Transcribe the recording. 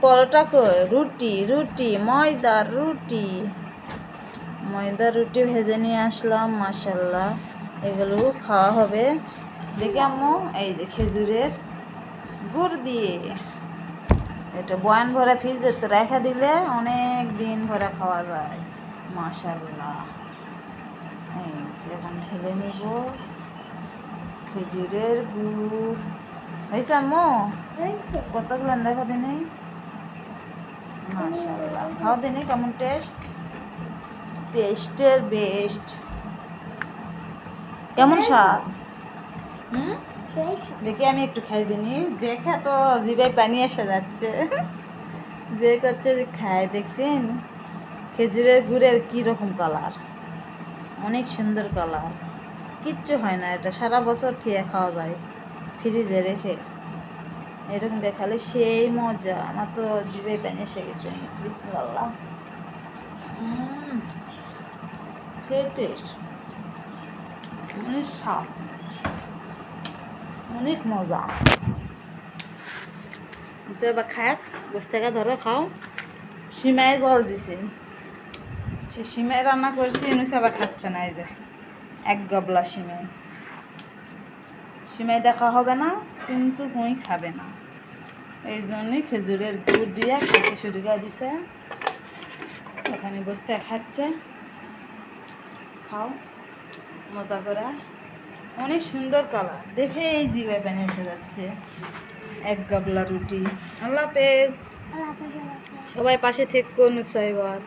পরোটা কই? রুটি রুটি ময়দার রুটি, ময়দার রুটি ভেজে নিয়ে আসলাম। মাশাল্লাহ, এগুলো খাওয়া হবে। দেখি আম্মু, এই যে খেজুরের গুড় দিয়ে, এটা বয়ান ভরা ফ্রিজে তো রেখে দিলে অনেক দিন ভরা খাওয়া যায়। মাশাল্লাহ, এই যে এখন ঢেলে নিব খেজুরের গুড়। হয়েছে আম্মু? কতগুলো দেখো দিনই। মাশাল্লাহ, খাও দিনই কেমন টেস্ট। টেস্টের বেস্ট। কেমন স্বাদ? দেখি আমি একটু খাই দিনি। দেখে তো জিভে পানি এসে যাচ্ছে। যে করছে যে খায়, দেখছেন খেজুরের গুড়ের কি রকম কালার, অনেক সুন্দর কালার। কিচ্ছু হয় না, এটা সারা বছর খেয়ে খাওয়া যায় ফ্রিজে রেখে। এরকম দেখালে সেই মজা। আমার তো জিভে পানি এসে গেছে। বিসমিল্লাহ। সেই টেস্ট, অনেক স্বাদ, অনেক মজা। এবার খাক, বসে থেকে ধরো খাও। সিমাই জল দিছে, সে সিমাই রান্না করছি, এনুসে আবার খাচ্ছে না। এই যে এক গবলা সিমাই, সিমাই দেখা হবে না কিন্তু হুঁই খাবে না। এই জন্যই খেজুরের গুড় দিয়ে খেতে শুরু করে দিছে। ওখানে বসতে খাচ্ছে। খাও মজা করে। অনেক সুন্দর কালার, দেখে এই জিভে পানি এসে যাচ্ছে। এক গাবলা রুটি। আল্লাহ হাফেজ। সবাই পাশে থেকো নুসাইবার।